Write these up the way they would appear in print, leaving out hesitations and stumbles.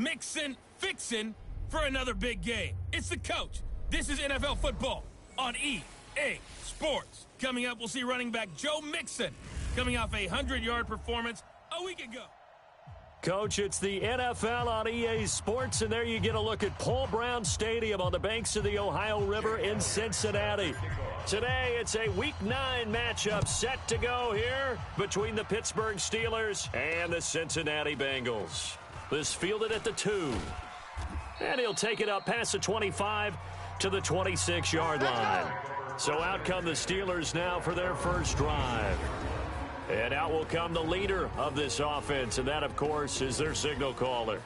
mixing, fixing for another big game. It's the coach. This is NFL football on EA Sports. Coming up, we'll see running back Joe Mixon coming off a 100-yard performance a week ago. Coach, it's the NFL on EA Sports, and there you get a look at Paul Brown Stadium on the banks of the Ohio River in Cincinnati. Today, it's a Week 9 matchup set to go here between the Pittsburgh Steelers and the Cincinnati Bengals. This fielded at the 2. And he'll take it up past the 25 to the 26-yard line. So out come the Steelers now for their first drive. And out will come the leader of this offense, and that, of course, is their signal caller.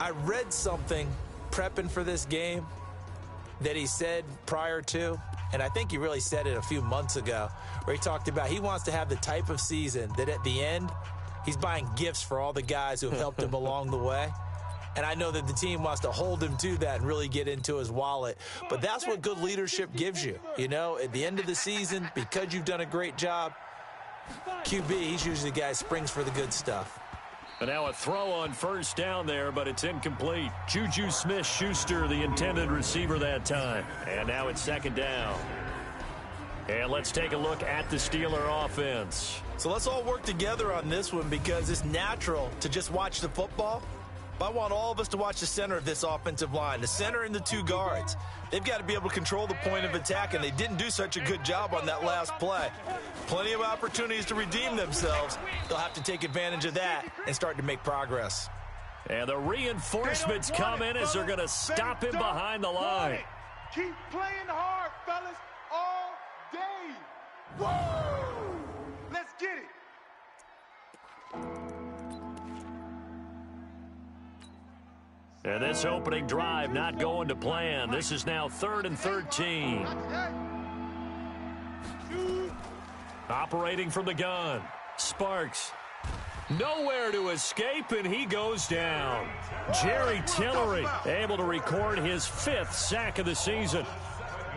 I read something prepping for this game that he said prior to, and I think he really said it a few months ago, where he talked about he wants to have the type of season that at the end, he's buying gifts for all the guys who have helped him along the way. And I know that the team wants to hold him to that and really get into his wallet. But that's what good leadership gives you. You know, at the end of the season, because you've done a great job, QB, he's usually the guy who springs for the good stuff. And now a throw on first down there, but it's incomplete. Juju Smith-Schuster, the intended receiver that time. And now it's second down. And let's take a look at the Steeler offense. So let's all work together on this one because it's natural to just watch the football. But I want all of us to watch the center of this offensive line, the center and the 2 guards. They've got to be able to control the point of attack, and they didn't do such a good job on that last play. Plenty of opportunities to redeem themselves. They'll have to take advantage of that and start to make progress. And the reinforcements come in as they're going to stop him behind the line. Keep playing hard, fellas, all day. Woo! Let's get it. And this opening drive not going to plan. This is now 3rd and 13. Operating from the gun. Sparks. Nowhere to escape, and he goes down. Jerry Tillery able to record his 5th sack of the season.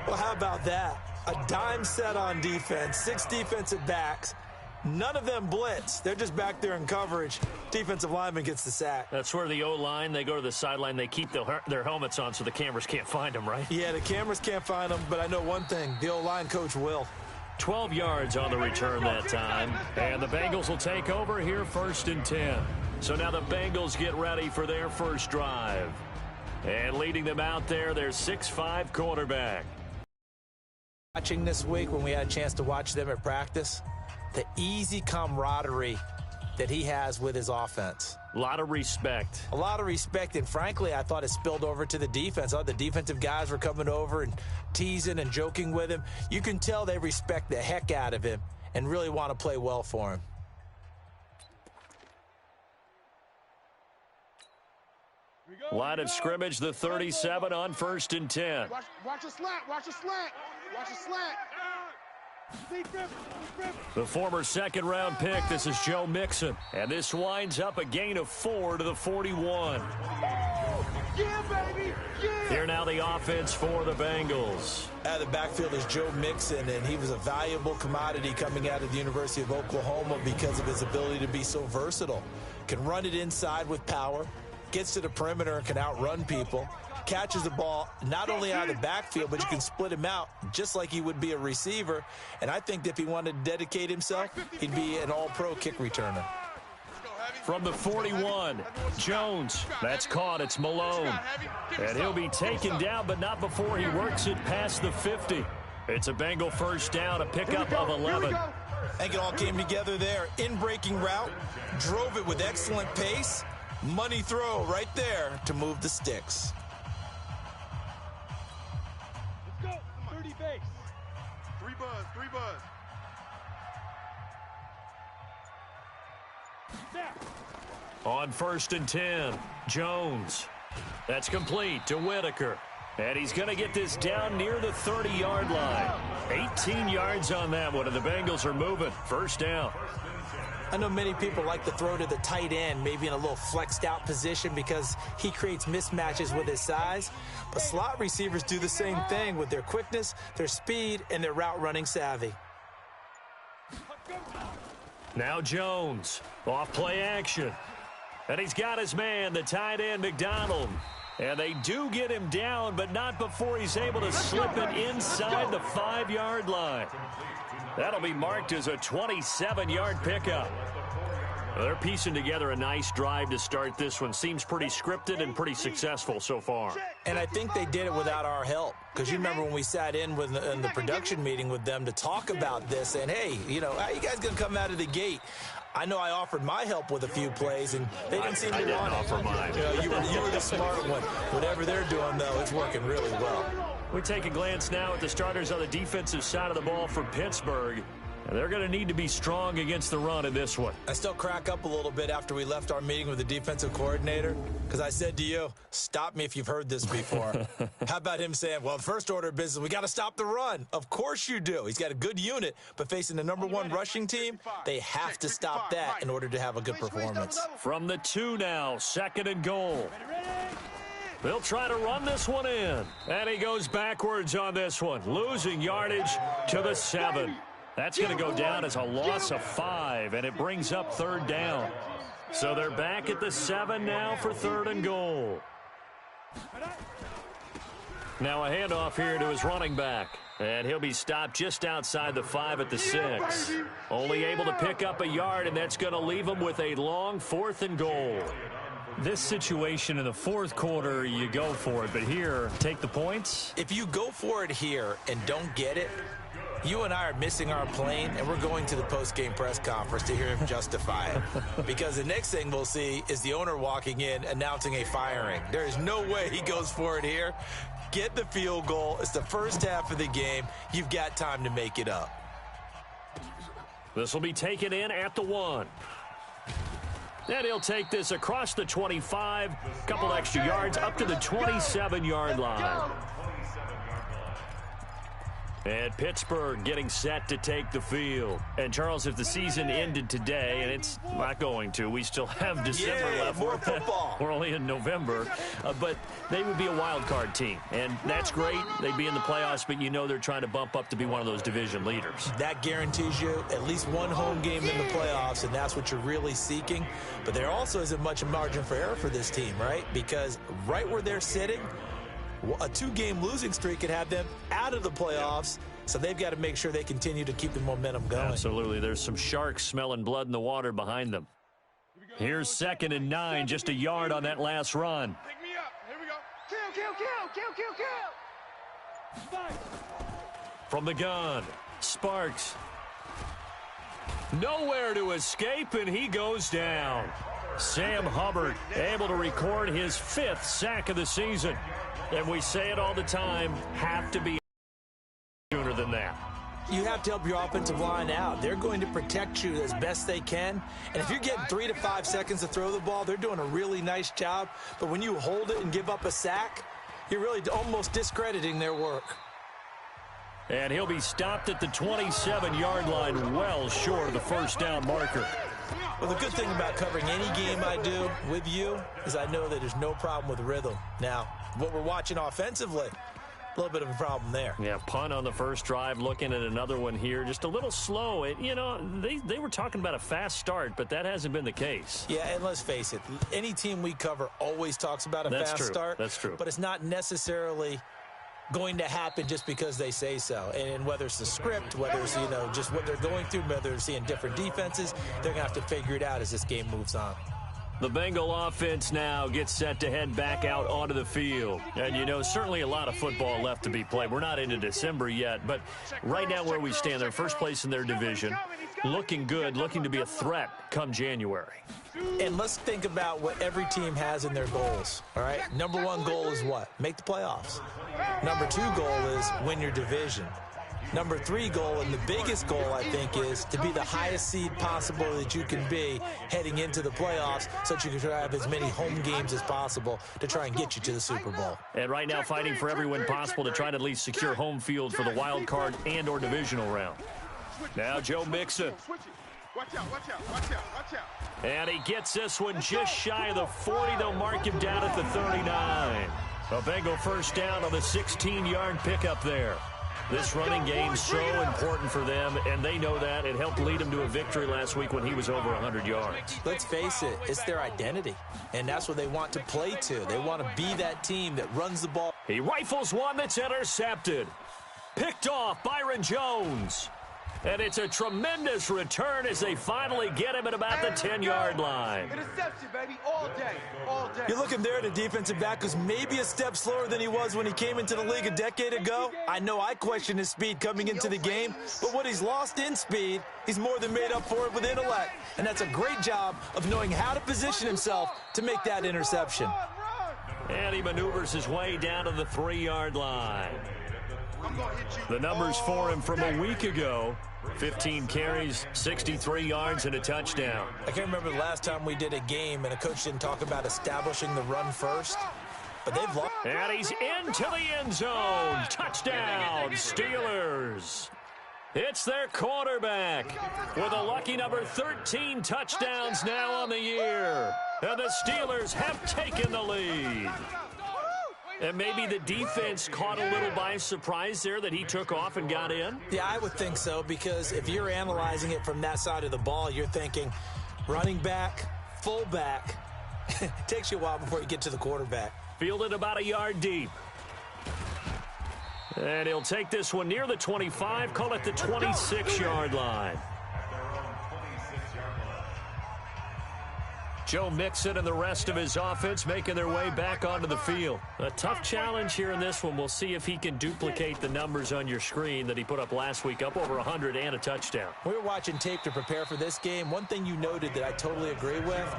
Well, how about that? A dime set on defense, 6 defensive backs. None of them blitz. They're just back there in coverage. Defensive lineman gets the sack. That's where the O-line, they go to the sideline, they keep their helmets on so the cameras can't find them, right? Yeah, the cameras can't find them, but I know one thing. The O-line coach will. 12 yards on the return that time. And the Bengals will take over here 1st and 10. So now the Bengals get ready for their first drive. And leading them out there, their 6'5" quarterback. Watching this week when we had a chance to watch them at practice, the easy camaraderie that he has with his offense. A lot of respect. A lot of respect, and frankly, I thought it spilled over to the defense. Oh, the defensive guys were coming over and teasing and joking with him. You can tell they respect the heck out of him and really want to play well for him. Line of scrimmage, the 37 on 1st and 10. Watch a slant, watch a slant, watch a slant. The former second-round pick, this is Joe Mixon. And this winds up a gain of 4 to the 41. Yeah, baby, yeah. Here now the offense for the Bengals. Out of the backfield is Joe Mixon, and he was a valuable commodity coming out of the University of Oklahoma because of his ability to be so versatile. Can run it inside with power, gets to the perimeter and can outrun people, catches the ball not only out of the backfield, but you can split him out just like he would be a receiver. And I think that if he wanted to dedicate himself, he'd be an all-pro kick returner. From the 41, Jones. That's caught. It's Malone. And he'll be taken down, but not before he works it past the 50. It's a Bengal first down, a pickup of 11. I think it all came together there. In-breaking route, drove it with excellent pace. Money throw right there to move the sticks. Let's go, 30 base. 3 buzz, 3 buzz. On 1st and 10, Jones. That's complete to Whitaker. And he's going to get this down near the 30-yard line. 18 yards on that one, and the Bengals are moving. First down. I know many people like to throw to the tight end, maybe in a little flexed out position because he creates mismatches with his size. But slot receivers do the same thing with their quickness, their speed, and their route running savvy. Now Jones, off play action. And he's got his man, the tight end, McDonald. And they do get him down, but not before he's able to slip it inside the 5-yard line. That'll be marked as a 27-yard pickup. They're piecing together a nice drive to start this one. Seems pretty scripted and pretty successful so far. And I think they did it without our help. Because you remember when we sat in the production meeting with them to talk about this. And, hey, you know, how you guys going to come out of the gate? I know I offered my help with a few plays, and they didn't seem to want it. I didn't offer mine. You know, you were the smart one. Whatever they're doing, though, it's working really well. We take a glance now at the starters on the defensive side of the ball for Pittsburgh. And they're going to need to be strong against the run in this one. I still crack up a little bit after we left our meeting with the defensive coordinator because I said to you, stop me if you've heard this before. How about him saying, well, first order of business, we got to stop the run. Of course you do. He's got a good unit, but facing the #1 rushing team, they have to stop that in order to have a good performance. From the 2 now, 2nd and goal. They'll try to run this one in. And he goes backwards on this one, losing yardage to the 7. That's going to go down as a loss of 5, and it brings up 3rd down. So they're back at the 7 now for 3rd and goal. Now a handoff here to his running back, and he'll be stopped just outside the 5 at the 6. Only able to pick up a yard, and that's going to leave him with a long 4th and goal. This situation in the 4th quarter, you go for it, but here, take the points. If you go for it here and don't get it, you and I are missing our plane, and we're going to the post-game press conference to hear him justify it. Because the next thing we'll see is the owner walking in announcing a firing. There is no way he goes for it here. Get the field goal. It's the first half of the game. You've got time to make it up. This will be taken in at the 1. And he'll take this across the 25, a couple extra yards up to the 27-yard line. And Pittsburgh getting set to take the field. And, Charles, if the season ended today, and it's not going to, we still have December left. More football. We're only in November. But they would be a wild card team. And that's great. They'd be in the playoffs, but you know they're trying to bump up to be one of those division leaders. That guarantees you at least one home game in the playoffs, and that's what you're really seeking. But there also isn't much margin for error for this team, right? Because right where they're sitting, a 2-game losing streak could have them out of the playoffs, so they've got to make sure they continue to keep the momentum going. Absolutely. There's some sharks smelling blood in the water behind them. Here's 2nd and 9, just a yard on that last run. Pick me up. Here we go. Kill. From the gun, Sparks. Nowhere to escape, and he goes down. Sam Hubbard able to record his 5th sack of the season. And we say it all the time, have to be sooner than that. You have to help your offensive line out. They're going to protect you as best they can. And if you're getting 3 to 5 seconds to throw the ball, they're doing a really nice job. But when you hold it and give up a sack, you're really almost discrediting their work. And he'll be stopped at the 27-yard line, well short of the first down marker. Well, the good thing about covering any game I do with you is I know that there's no problem with rhythm. Now, what we're watching offensively, a little bit of a problem there. Yeah, punt on the first drive, looking at another one here. Just a little slow. You know, they were talking about a fast start, but that hasn't been the case. Yeah, and let's face it, any team we cover always talks about a fast start. That's true. But it's not necessarily going to happen just because they say so. And whether it's the script, whether it's, you know, just what they're going through, whether they're seeing different defenses, they're going to have to figure it out as this game moves on. The Bengal offense now gets set to head back out onto the field. And, you know, certainly a lot of football left to be played. We're not into December yet, but right now where we stand, they're first place in their division, looking good, looking to be a threat come January. And let's think about what every team has in their goals, all right? #1 goal is what? Make the playoffs. #2 goal is win your division. #3 goal, and the biggest goal, I think, is to be the highest seed possible that you can be heading into the playoffs so that you can try to have as many home games as possible to try and get you to the Super Bowl. And right now fighting for every win possible to try to at least secure home field for the wild card and or divisional round. Now Joe Mixon. Watch out. And he gets this one just shy of the 40. They'll mark him down at the 39. A Bengal first down on the 16-yard pickup there. This running game's so important for them, and they know that. It helped lead them to a victory last week when he was over 100 yards. Let's face it, it's their identity, and that's what they want to play to. They want to be that team that runs the ball. He rifles one that's intercepted. Picked off Byron Jones. And it's a tremendous return as they finally get him at about the 10-yard line. Interception, baby, all day, all day. You're looking there at a defensive back who's maybe a step slower than he was when he came into the league a decade ago. I know I questioned his speed coming into the game, but what he's lost in speed, he's more than made up for it with intellect. And that's a great job of knowing how to position himself to make that interception. And he maneuvers his way down to the 3-yard line. The numbers for him from a week ago: 15 carries, 63 yards, and a touchdown. I can't remember the last time we did a game and a coach didn't talk about establishing the run first, but they've lost. And he's into the end zone. Touchdown, Steelers. It's their quarterback with a lucky number 13 touchdowns now on the year. And the Steelers have taken the lead. And maybe the defense caught a little by surprise there that he took off and got in? Yeah, I would think so, because if you're analyzing it from that side of the ball, you're thinking running back, fullback. It takes you a while before you get to the quarterback. Fielded about a yard deep. And he'll take this one near the 25, call it the 26-yard line. Joe Mixon and the rest of his offense making their way back onto the field. A tough challenge here in this one. We'll see if he can duplicate the numbers on your screen that he put up last week, up over 100 and a touchdown. We were watching tape to prepare for this game. One thing you noted that I totally agree with,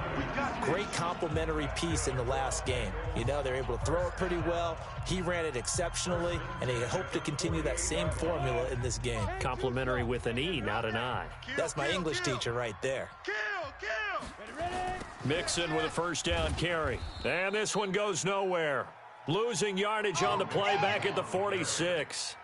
great complimentary piece in the last game. You know, they're able to throw it pretty well. He ran it exceptionally, and they hope to continue that same formula in this game. Complimentary with an E, not an I. That's my English teacher right there. Mixon with a first down carry. And this one goes nowhere. Losing yardage on the play back at the 46.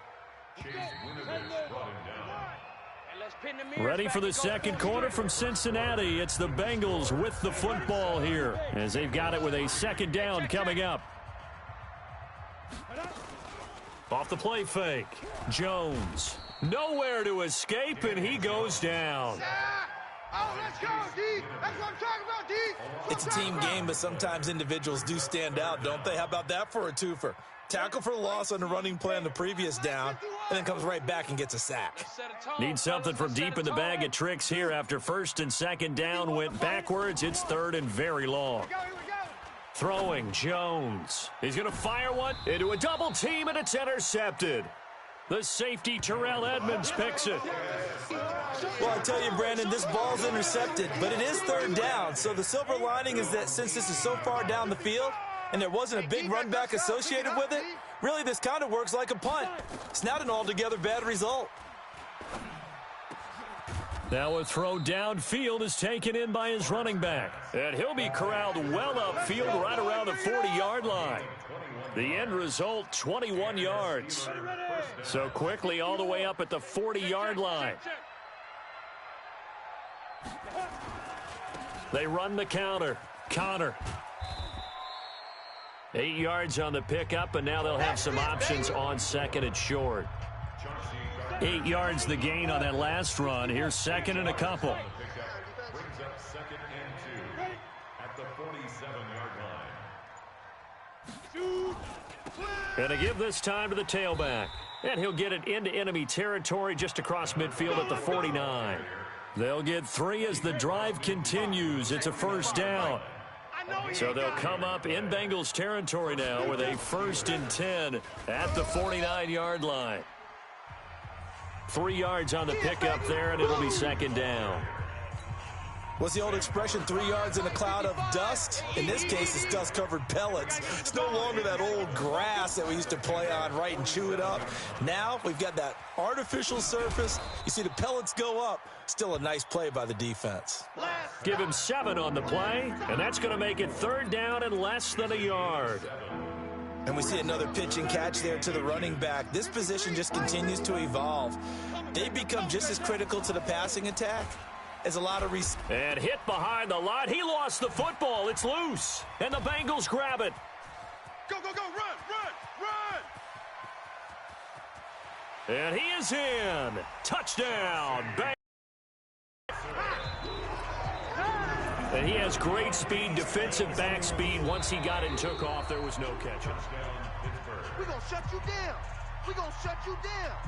Ready for the second quarter from Cincinnati. It's the Bengals with the football here as they've got it with a second down coming up. Off the play fake. Jones. Nowhere to escape, and he goes down. Oh, let's go, D. That's what I'm talking about, D. It's a team game, but sometimes individuals do stand out, don't they? How about that for a twofer? Tackle for loss on the running play on the previous down, and then comes right back and gets a sack. Need something from deep in the bag of tricks here after first and second down went backwards. It's third and very long. Throwing, Jones. He's going to fire one into a double team, and it's intercepted. The safety, Terrell Edmonds, picks it. Well, I tell you, Brandon, this ball's intercepted, but it is third down. So the silver lining is that since this is so far down the field and there wasn't a big run back associated with it, really this kind of works like a punt. It's not an altogether bad result. Now a throw downfield is taken in by his running back. And he'll be corralled well upfield right around the 40-yard line. The end result, 21 yards. So quickly all the way up at the 40-yard line. They run the counter. Connor. 8 yards on the pickup, and now they'll have some options on second and short. 8 yards the gain on that last run. Here's second and a couple. And to give this time to the tailback. And he'll get it into enemy territory just across midfield at the 49. They'll get 3 as the drive continues. It's a first down. So they'll come up in Bengals territory now with a 1st and 10 at the 49-yard line. 3 yards on the pickup there, and it'll be second down. What's the old expression, 3 yards in a cloud of dust? In this case, it's dust-covered pellets. It's no longer that old grass that we used to play on, right, and chew it up. Now we've got that artificial surface. You see the pellets go up. Still a nice play by the defense. Give him 7 on the play, and that's going to make it third down and less than a yard. And we see another pitch and catch there to the running back. This position just continues to evolve. They become just as critical to the passing attack as a lot of and hit behind the line. He lost the football. It's loose. And the Bengals grab it. Go, go, go, run, run, run. And he is in. Touchdown. Bang. And he has great speed, defensive back speed. Once he got it and took off, there was no catching. We're going to shut you down. We're going to shut you down.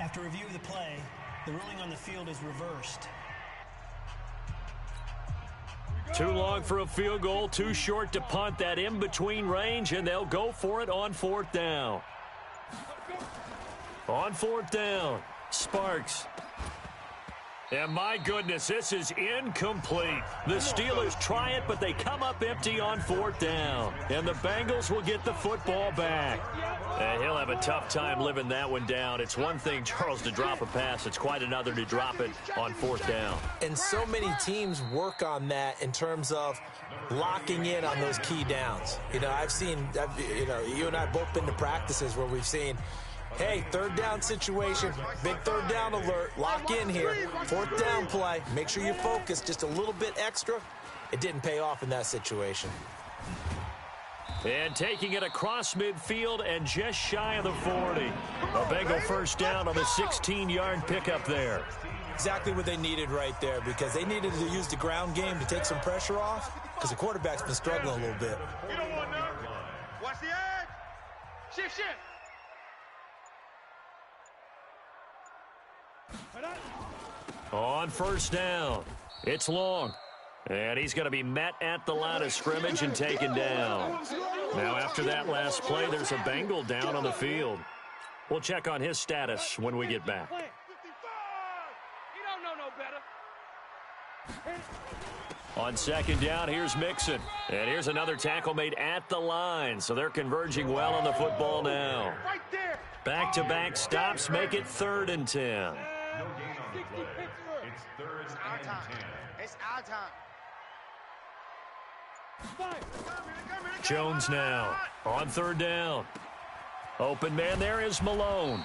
After review of the play, the ruling on the field is reversed. Too long for a field goal, too short to punt. That in-between range, and they'll go for it on 4th down. On 4th down, Sparks. And my goodness, this is incomplete. The Steelers try it, but they come up empty on 4th down. And the Bengals will get the football back. And he'll have a tough time living that one down. It's one thing, Charles, to drop a pass. It's quite another to drop it on 4th down. And so many teams work on that in terms of locking in on those key downs. You know, you and I have both been to practices where we've seen, hey, 3rd down situation, big 3rd down alert, lock in here, 4th down play, make sure you focus just a little bit extra. It didn't pay off in that situation. And taking it across midfield and just shy of the 40. A Bengal first down on the 16-yard pickup there. Exactly what they needed right there, because they needed to use the ground game to take some pressure off, because the quarterback's been struggling a little bit. You don't want none. Watch the edge. Shift. On 1st down, it's Long. And he's going to be met at the line of scrimmage and taken down. Now, after that last play, there's a Bengal down on the field. We'll check on his status when we get back. He don't know no better. On 2nd down, here's Mixon. And here's another tackle made at the line. So they're converging well on the football now. Right there. Back-to-back stops make it 3rd and 10. No gain on the play. It's 3rd and 10. It's our time. Jones now on 3rd down. Open man there is Malone.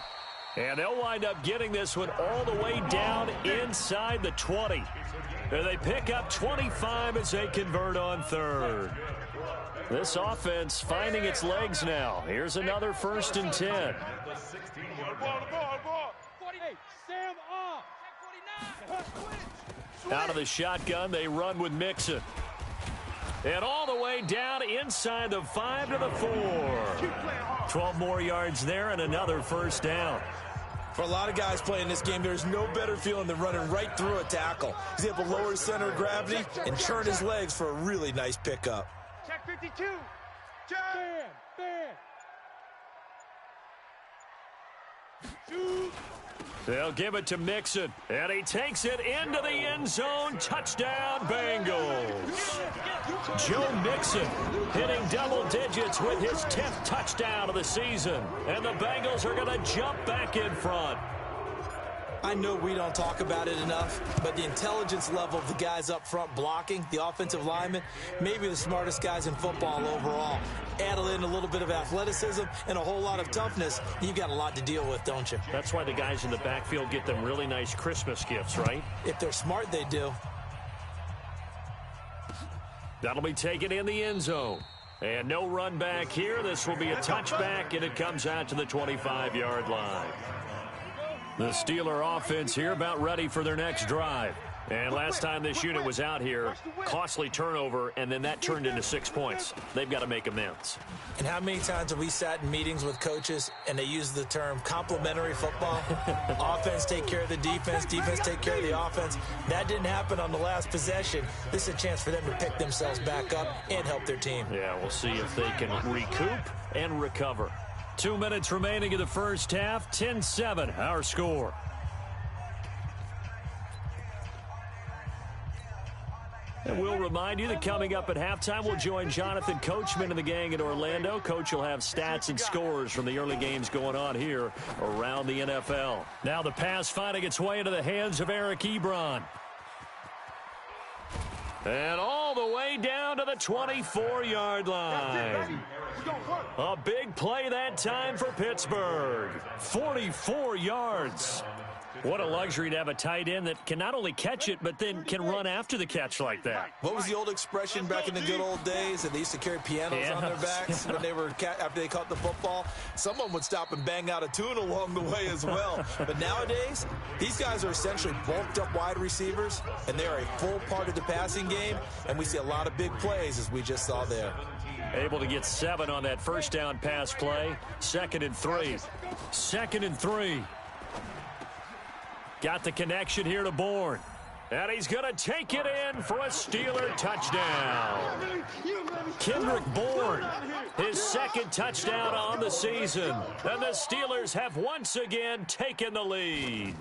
And they'll wind up getting this one all the way down inside the 20. And they pick up 25 as they convert on 3rd. This offense finding its legs now. Here's another 1st and 10. The ball. Sam off. Out of the shotgun, they run with Mixon. And all the way down inside the 5 to the 4. 12 more yards there and another 1st down. For a lot of guys playing this game, there's no better feeling than running right through a tackle. He's able to lower his center of gravity and churn his legs for a really nice pickup. Check 52. Bam. Shoot. They'll give it to Mixon, and he takes it into the end zone. Touchdown, Bengals. Joe Mixon hitting double digits with his 10th touchdown of the season, and the Bengals are going to jump back in front. I know we don't talk about it enough, but the intelligence level of the guys up front blocking, the offensive linemen, maybe the smartest guys in football overall. Add in a little bit of athleticism and a whole lot of toughness, you've got a lot to deal with, don't you? That's why the guys in the backfield get them really nice Christmas gifts, right? If they're smart, they do. That'll be taken in the end zone. And no run back here. This will be a touchback, and it comes out to the 25-yard line. The Steeler offense here about ready for their next drive. And last time this unit was out here, costly turnover, and then that turned into 6 points. They've got to make amends. And how many times have we sat in meetings with coaches and they use the term complementary football? Offense take care of the defense, defense take care of the offense. That didn't happen on the last possession. This is a chance for them to pick themselves back up and help their team. Yeah, we'll see if they can recoup and recover. 2 minutes remaining in the first half, 10-7, our score. And we'll remind you that coming up at halftime, we'll join Jonathan Coachman and the gang in Orlando. Coach will have stats and scores from the early games going on here around the NFL. Now the pass finding its way into the hands of Eric Ebron. And all the way down to the 24-yard line. A big play that time for Pittsburgh. 44 yards. What a luxury to have a tight end that can not only catch it, but then can run after the catch like that. What was the old expression back in the good old days? That they used to carry pianos on their backs when they were after they caught the football. Someone would stop and bang out a tune along the way as well. But nowadays, these guys are essentially bulked up wide receivers, and they are a full part of the passing game, and we see a lot of big plays as we just saw there. Able to get 7 on that first down pass play. 2nd and 3. 2nd and 3. Got the connection here to Bourne. And he's going to take it in for a Steeler touchdown. Kendrick Bourne, his 2nd touchdown on the season. And the Steelers have once again taken the lead.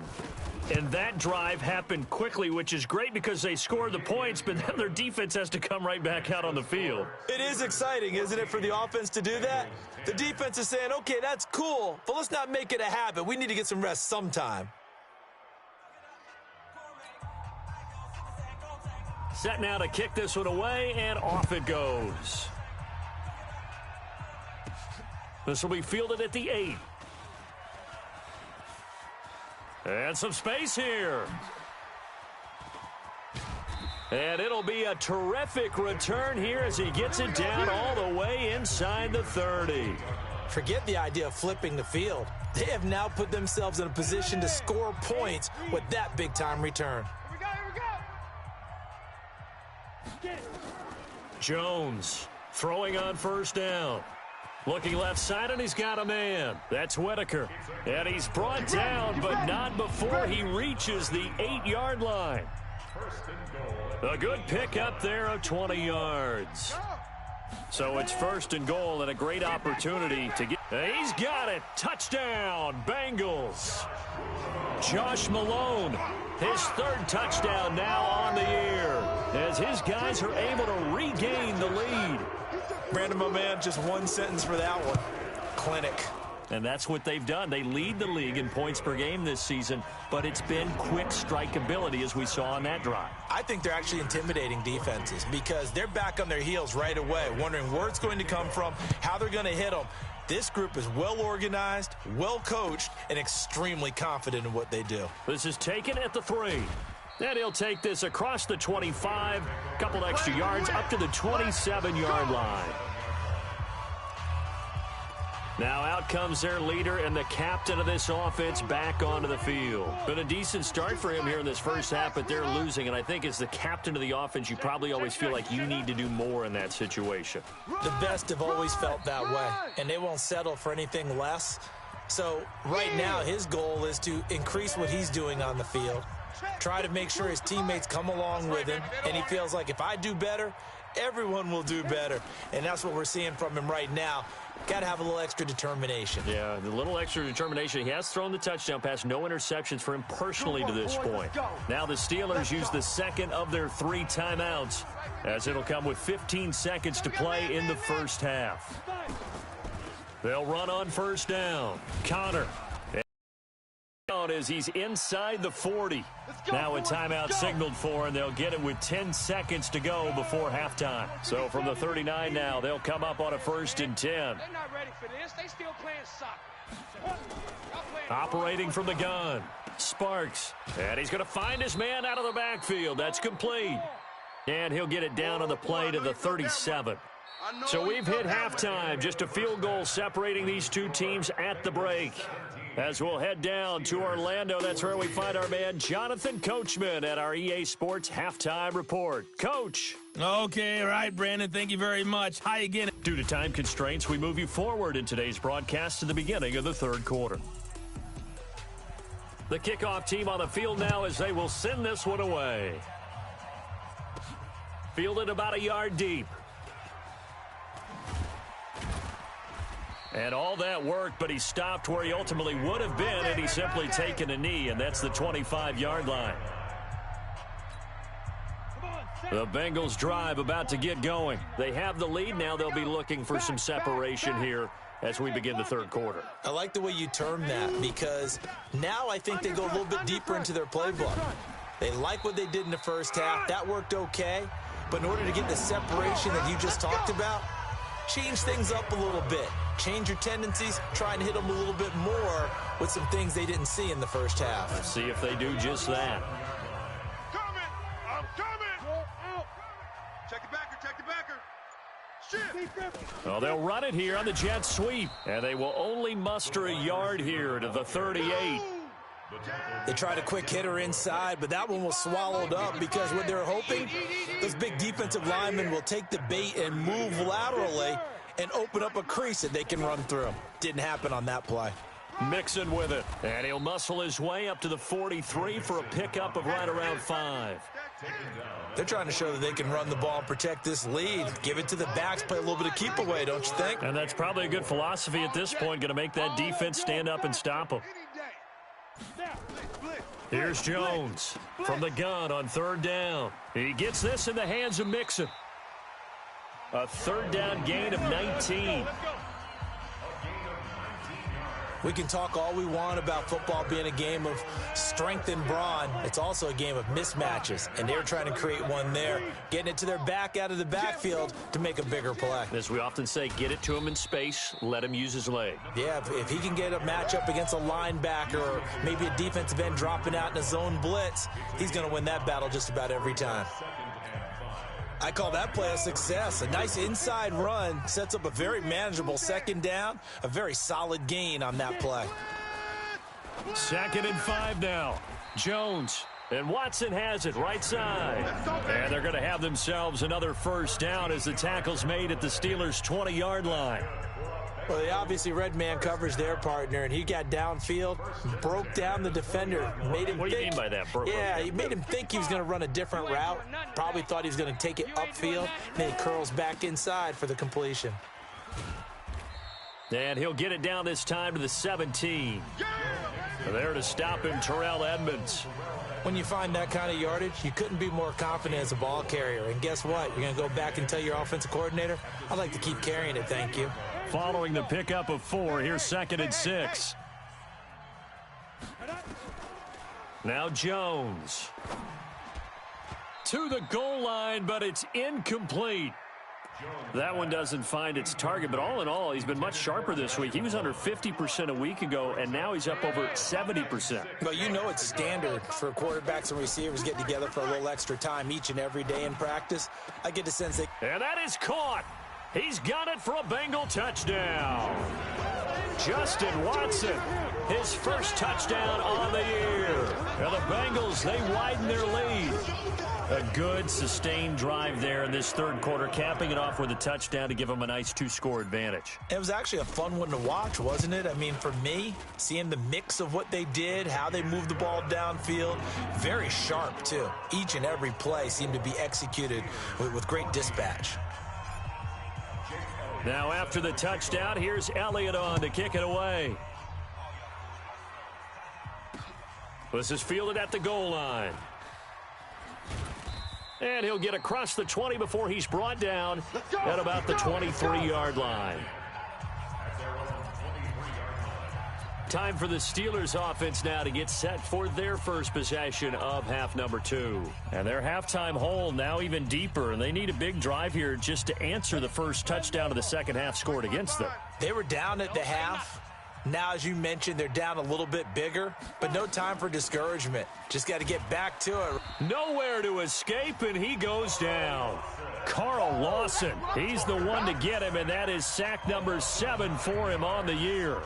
And that drive happened quickly, which is great because they scored the points, but then their defense has to come right back out on the field. It is exciting, isn't it, for the offense to do that? The defense is saying, okay, that's cool, but let's not make it a habit. We need to get some rest sometime. Set now to kick this one away, and off it goes. This will be fielded at the 8. And some space here. And it'll be a terrific return here as he gets it down all the way inside the 30. Forget the idea of flipping the field. They have now put themselves in a position to score points with that big-time return. Jones throwing on first down. Looking left side, and he's got a man. That's Whitaker. And he's brought down, but not before he reaches the 8-yard line. A good pick up there of 20 yards. So it's 1st and goal and a great opportunity to get. He's got it. Touchdown, Bengals. Josh Malone, his 3rd touchdown now on the year, as his guys are able to regain the lead. Brandon, my man, just one sentence for that one. Clinic. And that's what they've done. They lead the league in points per game this season, but it's been quick strike ability as we saw on that drive. I think they're actually intimidating defenses because they're back on their heels right away, wondering where it's going to come from, how they're going to hit them. This group is well organized, well coached, and extremely confident in what they do. This is taken at the 3. And he'll take this across the 25, couple extra yards up to the 27-yard line. Now out comes their leader and the captain of this offense back onto the field. Been a decent start for him here in this first half, but they're losing. And I think as the captain of the offense, you probably always feel like you need to do more in that situation. The best have always felt that way, and they won't settle for anything less. So right now his goal is to increase what he's doing on the field, try to make sure his teammates come along with him, and he feels like if I do better, everyone will do better. And that's what we're seeing from him right now. Got to have a little extra determination. Yeah, the little extra determination. He has thrown the touchdown pass. No interceptions for him personally to this point. Now the Steelers use the 2nd of their 3 timeouts, as it'll come with 15 seconds to play in the first half. They'll run on first down. Connor. As he's inside the 40. Now a timeout signaled for, and they'll get it with 10 seconds to go before halftime. So from the 39 now, they'll come up on a 1st and 10. They're not ready for this. They still playing soccer. Operating from the gun, Sparks. And he's going to find his man out of the backfield. That's complete. And he'll get it down on the play to the 37. So we've hit halftime. Just a field goal separating these two teams at the break. As we'll head down to Orlando, that's where we find our man Jonathan Coachman at our EA Sports Halftime Report. Coach. Okay, all right, Brandon, thank you very much. Hi again. Due to time constraints, we move you forward in today's broadcast to the beginning of the 3rd quarter. The kickoff team on the field now as they will send this one away. Fielded about a yard deep. And all that worked, but he stopped where he ultimately would have been, and he's simply taken a knee, and that's the 25-yard line. The Bengals drive about to get going. They have the lead. Now they'll be looking for some separation here as we begin the 3rd quarter. I like the way you term that, because now I think they go a little bit deeper into their playbook. They like what they did in the first half. That worked okay. But in order to get the separation that you just talked about, change things up a little bit. Change your tendencies, try and hit them a little bit more with some things they didn't see in the first half. Let's see if they do just that. Coming! I'm coming! Check the backer, check the backer. Shit! Well, they'll run it here on the jet sweep, and they will only muster a yard here to the 38. They tried a quick hitter inside, but that one was swallowed up because what they're hoping, those big defensive linemen will take the bait and move laterally and open up a crease that they can run through. Didn't happen on that play. Mixon with it, and he'll muscle his way up to the 43 for a pickup of right around 5. They're trying to show that they can run the ball and protect this lead. Give it to the backs, play a little bit of keep away, don't you think? And that's probably a good philosophy at this point, going to make that defense stand up and stop them. Here's Jones from the gun on 3rd down. He gets this in the hands of Mixon. A 3rd down gain of 19. We can talk all we want about football being a game of strength and brawn. It's also a game of mismatches, and they're trying to create one there, getting it to their back out of the backfield to make a bigger play. As we often say, get it to him in space, let him use his leg. Yeah, if he can get a matchup against a linebacker or maybe a defensive end dropping out in a zone blitz, he's going to win that battle just about every time. I call that play a success. A nice inside run sets up a very manageable 2nd down, a very solid gain on that play. 2nd and 5 now. Jones and Watson has it right side. And they're going to have themselves another 1st down as the tackle's made at the Steelers' 20-yard line. Well, they obviously red man coverage their partner, and he got downfield, broke down the defender, made him What do you mean by that? He made him think he was going to run a different route. Probably thought he was going to take it upfield. Then he curls back inside for the completion. And he'll get it down this time to the 17. There to stop him, Terrell Edmonds. When you find that kind of yardage, you couldn't be more confident as a ball carrier. And guess what? You're going to go back and tell your offensive coordinator, I'd like to keep carrying it, thank you. Following the pickup of 4, here's 2nd and 6. Now Jones. To the goal line, but it's incomplete. That one doesn't find its target, but all in all, he's been much sharper this week. He was under 50% a week ago, and now he's up over 70%. Well, you know it's standard for quarterbacks and receivers getting together for a little extra time each and every day in practice. I get the sense that... And that is caught. He's got it for a Bengal touchdown. Justin Watson, his 1st touchdown on the year. And the Bengals, they widen their lead. A good, sustained drive there in this 3rd quarter, capping it off with a touchdown to give them a nice 2-score advantage. It was actually a fun one to watch, wasn't it? I mean, for me, seeing the mix of what they did, how they moved the ball downfield, very sharp, too. Each and every play seemed to be executed with great dispatch. Now after the touchdown, here's Elliott on to kick it away. This is fielded at the goal line. And he'll get across the 20 before he's brought down at about the 23-yard line. Time for the Steelers offense now to get set for their first possession of half number 2. And their halftime hole now even deeper, and they need a big drive here just to answer the first touchdown of the second half scored against them. They were down at the half. Now, as you mentioned, they're down a little bit bigger, but no time for discouragement. Just got to get back to it. Nowhere to escape, and he goes down. Carl Lawson, he's the one to get him, and that is sack number 7 for him on the year.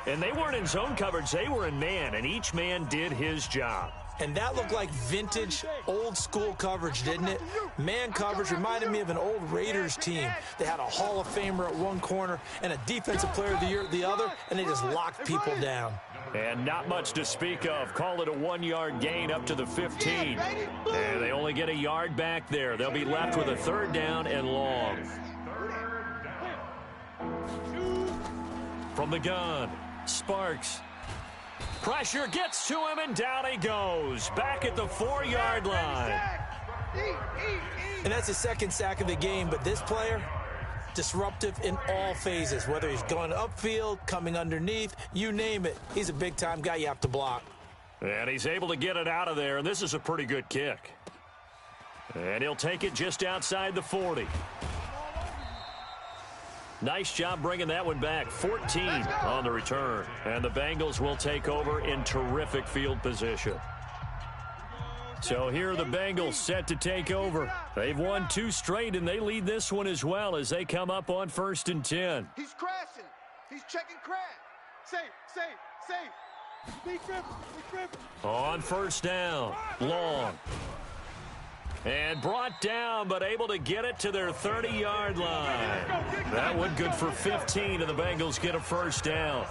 And they weren't in zone coverage, they were in man, and each man did his job. And that looked like vintage, old-school coverage, didn't it? Man coverage reminded me of an old Raiders team. They had a Hall of Famer at one corner and a Defensive Player of the Year at the other, and they just locked people down. And not much to speak of. Call it a 1-yard gain up to the 15. And they only get a yard back there. They'll be left with a 3rd down and long. From the gun, Sparks. Pressure gets to him, and down he goes. Back at the 4-yard line. And that's his 2nd sack of the game, but this player, disruptive in all phases, whether he's going upfield, coming underneath, you name it. He's a big-time guy you have to block. And he's able to get it out of there, and this is a pretty good kick. And he'll take it just outside the 40. Nice job bringing that one back. 14 on the return. And the Bengals will take over in terrific field position. So here are the Bengals set to take over. They've won 2 straight, and they lead this one as well as they come up on 1st and 10. He's crashing. He's checking crash. Safe. Be tripping. On 1st down, long. And brought down, but able to get it to their 30-yard line. That one good for 15, and the Bengals get a 1st down.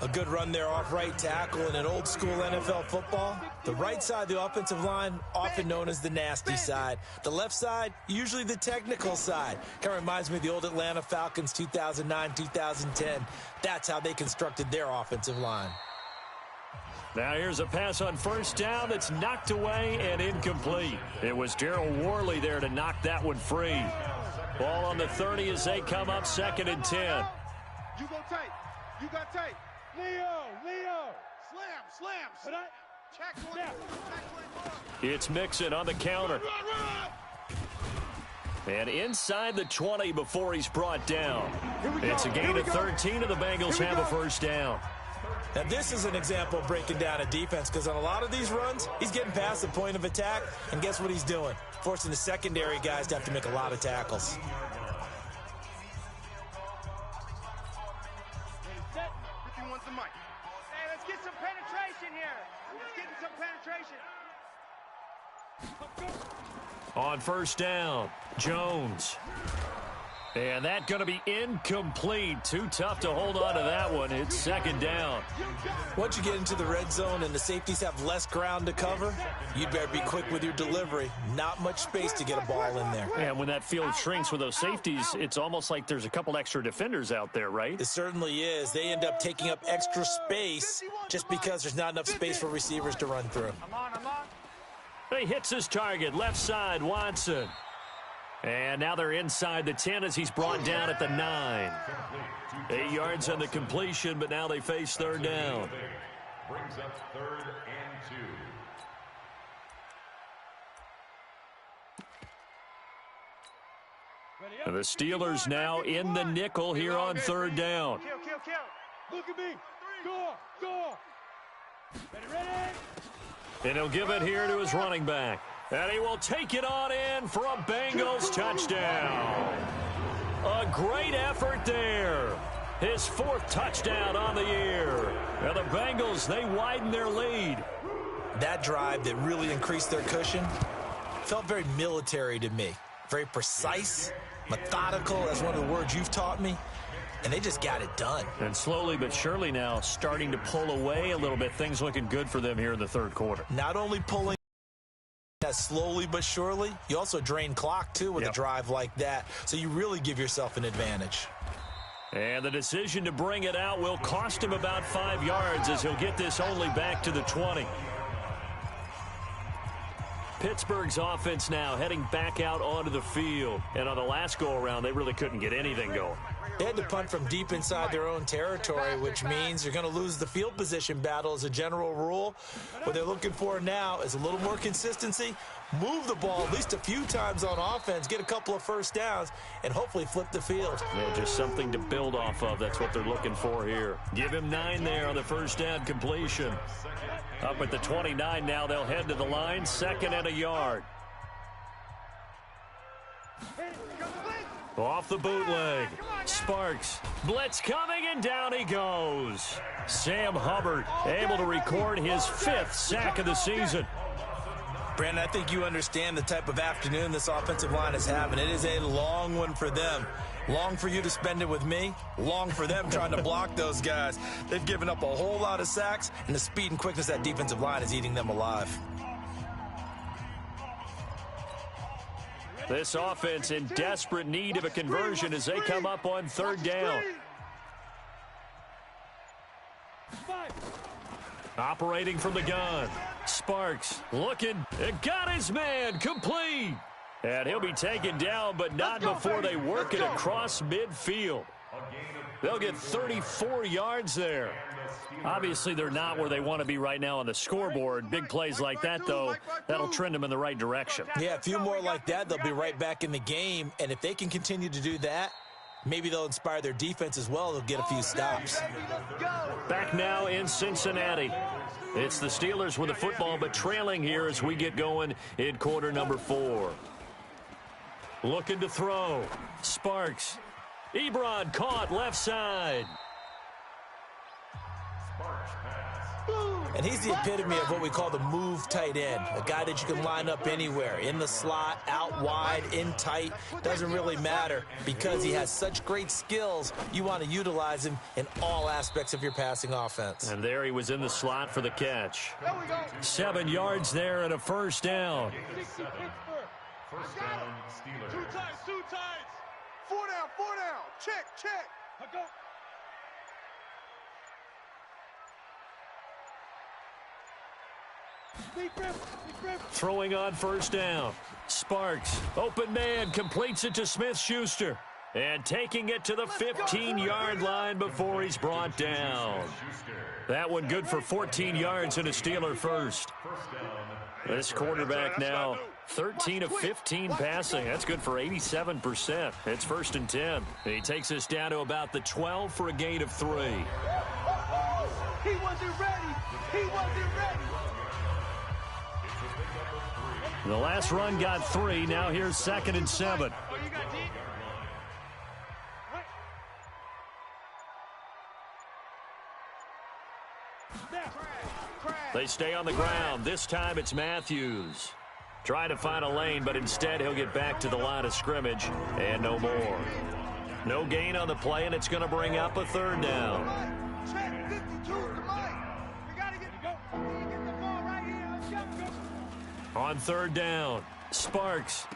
A good run there off right tackle in an old-school NFL football. The right side of the offensive line, often known as the nasty side. The left side, usually the technical side. Kind of reminds me of the old Atlanta Falcons 2009, 2010. That's how they constructed their offensive line. Now here's a pass on 1st down that's knocked away and incomplete. It was Darryl Worley there to knock that one free. Ball on the 30 as they come up 2nd and 10. You go tight. You got tight. Leo. Slam. Check one. It's Mixon on the counter. And inside the 20 before he's brought down. It's a gain of 13, and the Bengals have a 1st down. Now, this is an example of breaking down a defense, because on a lot of these runs, he's getting past the point of attack, and guess what he's doing? Forcing the secondary guys to have to make a lot of tackles. If you want the mic. Hey, let's get some penetration here. Let's get some penetration. On 1st down, Jones. And that's going to be incomplete. Too tough to hold on to that one. It's 2nd down. Once you get into the red zone and the safeties have less ground to cover, you'd better be quick with your delivery. Not much space to get a ball in there. And when that field shrinks with those safeties, it's almost like there's a couple extra defenders out there, right? It certainly is. They end up taking up extra space just because there's not enough space for receivers to run through. I'm on. He hits his target, left side, Watson. And now they're inside the 10 as he's brought down at the 9. 8 yards on the completion, but now they face 3rd down. Brings up 3rd and 2. And the Steelers now in the nickel here on 3rd down. Kill. Look at me. Go. Ready. And he'll give it here to his running back. And he will take it on in for a Bengals touchdown. A great effort there. His 4th touchdown on the year. And the Bengals, they widen their lead. That drive that really increased their cushion felt very military to me. Very precise, methodical. That's one of the words you've taught me. And they just got it done. And slowly but surely now starting to pull away a little bit. Things looking good for them here in the 3rd quarter. Not only pulling slowly but surely, you also drain clock too with a drive like that. So you really give yourself an advantage. And the decision to bring it out will cost him about 5 yards as he'll get this only back to the 20. Pittsburgh's offense now heading back out onto the field. And on the last go-around, they really couldn't get anything going. They had to punt from deep inside their own territory, which means you're going to lose the field position battle as a general rule. What they're looking for now is a little more consistency, move the ball at least a few times on offense, get a couple of 1st downs, and hopefully flip the field. Yeah, just something to build off of. That's what they're looking for here. Give him 9 there on the 1st down completion. Up at the 29 now, they'll head to the line, 2nd and a yard. Off the bootleg. Sparks. Blitz coming, and down he goes. Sam Hubbard able to record his 5th sack of the season. Brandon, I think you understand the type of afternoon this offensive line is having. It is a long one for them. Long for you to spend it with me. Long for them trying to block those guys. They've given up a whole lot of sacks, and the speed and quickness of that defensive line is eating them alive. This offense in desperate need of a conversion as they come up on 3rd down. Operating from the gun. Sparks looking. It got his man complete. And he'll be taken down, but not before they work it across midfield. They'll get 34 yards there. Obviously, they're not where they want to be right now on the scoreboard. Big plays like that, though, that'll trend them in the right direction. Yeah, a few more like that, they'll be right back in the game. And if they can continue to do that, Maybe they'll inspire their defense as well. They'll get a few stops. Back now in Cincinnati. It's the Steelers with the football, but trailing here as we get going in quarter number 4. Looking to throw. Sparks. Ebron caught left side. And he's the epitome of what we call the move tight end, a guy that you can line up anywhere, in the slot, out wide, in tight, doesn't really matter because he has such great skills. You want to utilize him in all aspects of your passing offense. And there he was in the slot for the catch. 7 yards there and a first down. First down, Steelers. Two times. 4 down. Check. Go. Throwing on first down. Sparks, open man, completes it to Smith-Schuster. And taking it to the 15-yard line before he's brought down. That one good for 14 yards and a Steeler first. This quarterback now 13 of 15 passing. That's good for 87%. It's 1st and 10. He takes us down to about the 12 for a gain of 3. He wasn't ready. The last run got 3. Now here's 2nd and 7. They stay on the ground. This time it's Matthews. Trying to find a lane, but instead he'll get back to the line of scrimmage and no more. No gain on the play, and it's going to bring up a 3rd down. On 3rd down, Sparks.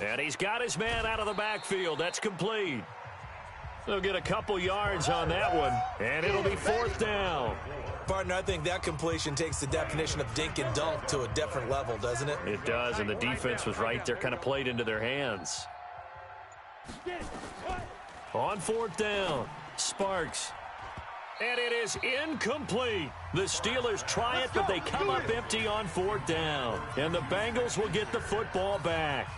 And he's got his man out of the backfield. That's complete. They'll get a couple yards on that one, and it'll be 4th down. Partner, I think that completion takes the definition of dink and dunk to a different level, doesn't it? It does, and the defense was right there, kind of played into their hands. On 4th down, Sparks. And it is incomplete. The Steelers try it, but they come up empty on 4th down. And the Bengals will get the football back.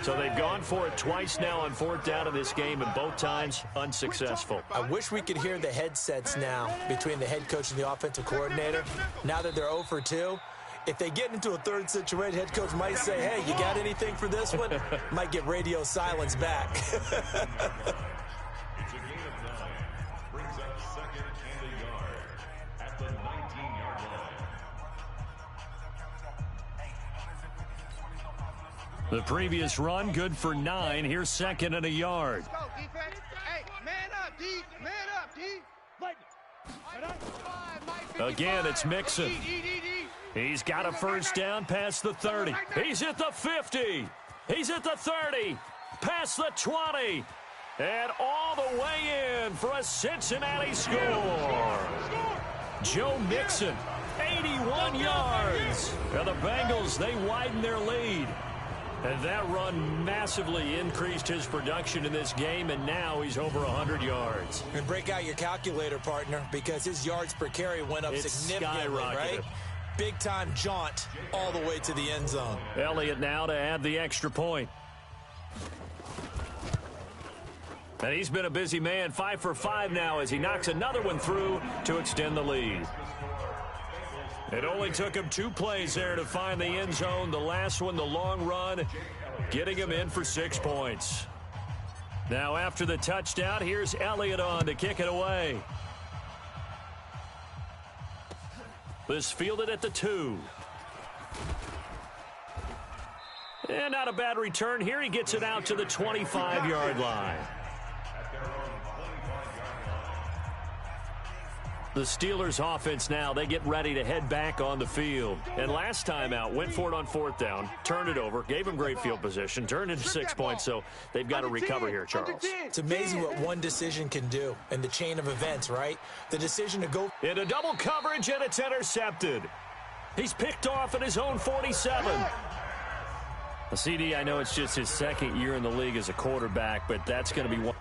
So they've gone for it twice now on 4th down in this game, and both times unsuccessful. I wish we could hear the headsets now between the head coach and the offensive coordinator. Now that they're 0 for 2, if they get into a 3rd situation, head coach might say, hey, you got anything for this one? Might get radio silence back. Brings up 2nd and a yard at the 19-yard line. The previous run, good for 9. Here's 2nd and a yard. Go, defense. Hey, man up, D. Again, it's Mixon. He's got a first down past the 30. He's at the 50. He's at the 30. Past the 20. And all the way in for a Cincinnati score. Joe Mixon, 81 yards. And the Bengals, they widen their lead. And that run massively increased his production in this game, and now he's over 100 yards. And break out your calculator, partner, because his yards per carry went up significantly, right? Big-time jaunt all the way to the end zone. Elliott now to add the extra point. And he's been a busy man, 5 for 5 now as he knocks another one through to extend the lead. It only took him 2 plays there to find the end zone. The last one, the long run, getting him in for 6 points. Now after the touchdown, here's Elliott on to kick it away. This fielded at the 2. And not a bad return here. He gets it out to the 25-yard line. The Steelers offense now, they get ready to head back on the field. And last time out, went for it on 4th down, turned it over, gave him great field position, turned into 6 points, so they've got to recover here, Charles. It's amazing what one decision can do in the chain of events, right? The decision to go into double coverage, and it's intercepted. He's picked off at his own 47. CD, I know it's just his 2nd year in the league as a quarterback, but that's going to be one.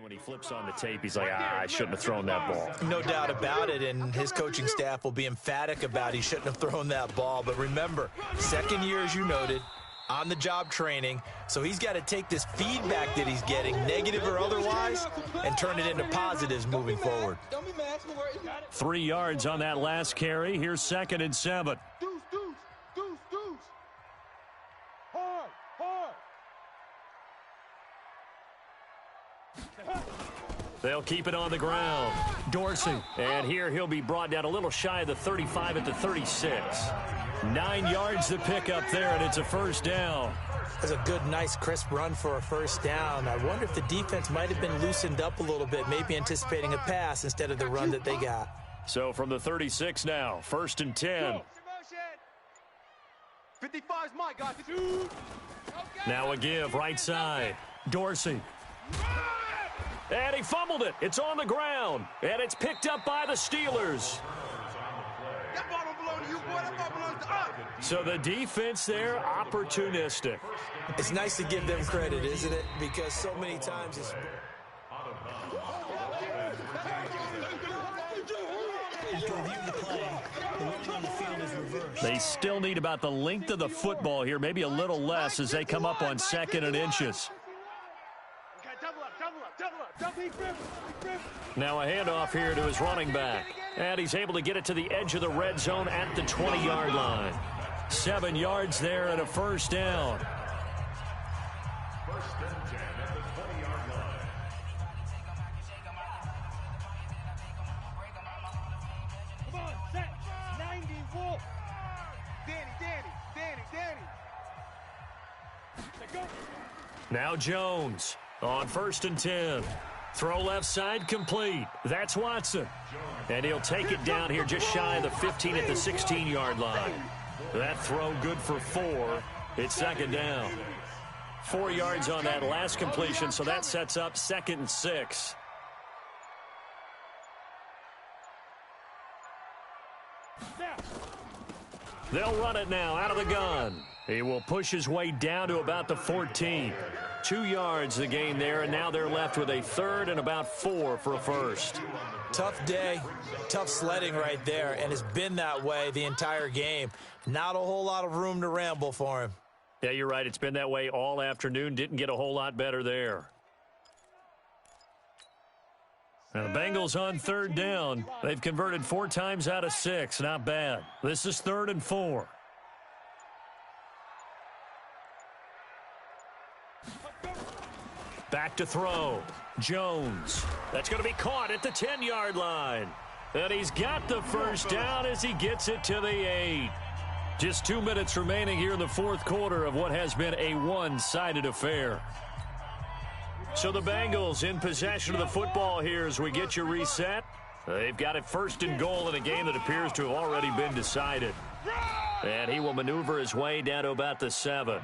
when he flips on the tape, he's like, I shouldn't have thrown that ball. No doubt about it, and his coaching staff will be emphatic about he shouldn't have thrown that ball. But remember, second year, as you noted, on-the-job training, so he's got to take this feedback that he's getting, negative or otherwise, and turn it into positives moving forward. 3 yards on that last carry. Here's 2nd and 7. Deuce. Hard. They'll keep it on the ground. Dorsey. And here he'll be brought down a little shy of the 35 at the 36. 9 yards to pick up there, and it's a first down. That's a good, nice, crisp run for a first down. I wonder if the defense might have been loosened up a little bit, maybe anticipating a pass instead of the run that they got. So from the 36 now, 1st and 10. 55's my guy. Now a give, right side. Dorsey. And he fumbled it. It's on the ground. And it's picked up by the Steelers. That ball don't belong to you, boy. That ball belongs to us. So the defense there, opportunistic. It's nice to give them credit, isn't it? Because so many times it's... After reviewing the play, the ruling on the field is reversed. They still need about the length of the football here, maybe a little less as they come up on 2nd and inches. Okay, double up. Now a handoff here to his running back. And he's able to get it to the edge of the red zone at the 20-yard line. 7 yards there and a first down. 1st and 10 at the 20-yard line. Come on, set. 90 Wolf. Danny. Let's go. Now Jones on 1st and 10. Throw left side complete. That's Watson. And he'll take it down here just shy of the 15 at the 16-yard line. That throw good for 4. It's 2nd down. 4 yards on that last completion, so that sets up 2nd and 6. They'll run it now out of the gun. He will push his way down to about the 14. 2 yards the gain there, and now they're left with a 3rd and about 4 for a first. Tough day, tough sledding right there, and it's been that way the entire game. Not a whole lot of room to ramble for him. Yeah, you're right. It's been that way all afternoon. Didn't get a whole lot better there. Now the Bengals on 3rd down. They've converted 4 times out of 6. Not bad. This is 3rd and 4. Back to throw. Jones. That's going to be caught at the 10-yard line. And he's got the first down as he gets it to the 8. Just 2 minutes remaining here in the 4th quarter of what has been a one-sided affair. So the Bengals in possession of the football here as we get you reset. They've got it 1st and goal in a game that appears to have already been decided. And he will maneuver his way down to about the 7.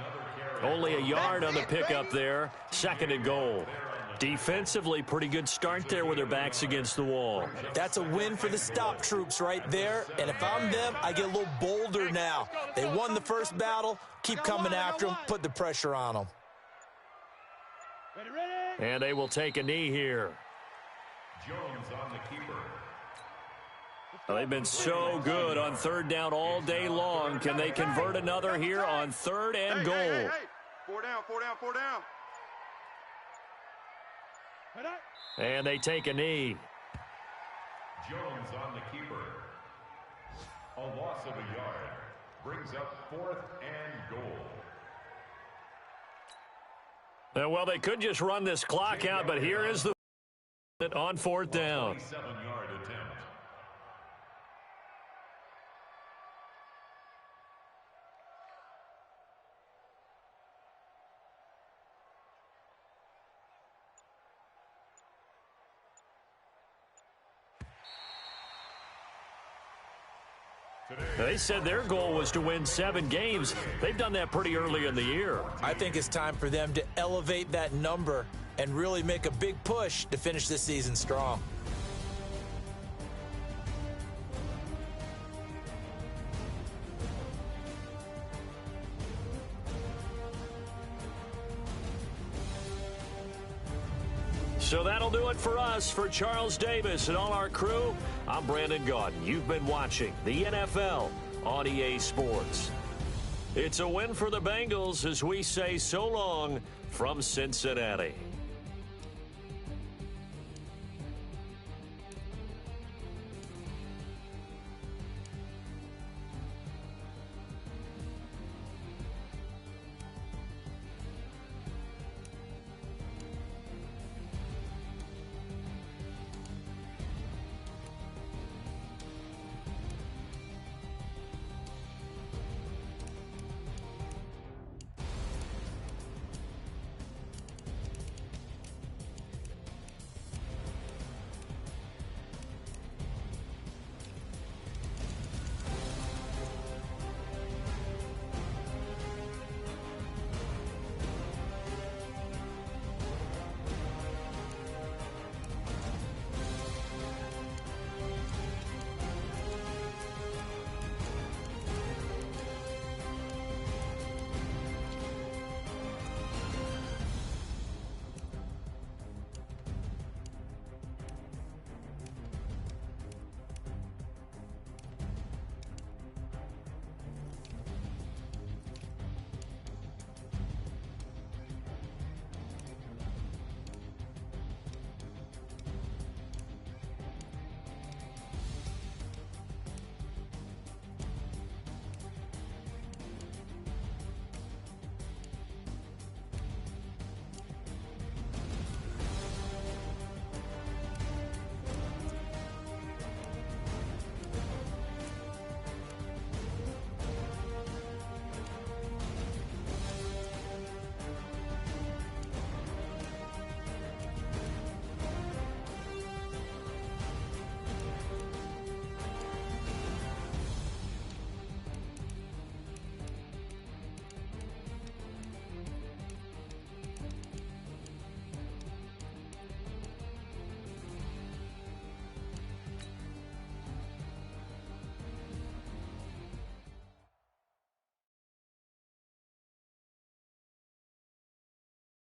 Only a yard on the pickup there. 2nd and goal. Defensively, pretty good start there with their backs against the wall. That's a win for the stop troops right there. And if I'm them, I get a little bolder now. They won the first battle. Keep coming after them. Put the pressure on them. And they will take a knee here. Jones on the keeper. Well, they've been so good on 3rd down all day long. Can they convert another here on 3rd and goal? Hey. 4 down. And they take a knee. Jones on the keeper. A loss of a yard. Brings up 4th and goal. Well, they could just run this clock out, but here is the on 4th down. 27-yard attempt. They said their goal was to win 7 games. They've done that pretty early in the year. I think it's time for them to elevate that number and really make a big push to finish this season strong. So that'll do it for us. For Charles Davis and all our crew, I'm Brandon Gaudin. You've been watching the NFL on EA Sports. It's a win for the Bengals as we say so long from Cincinnati.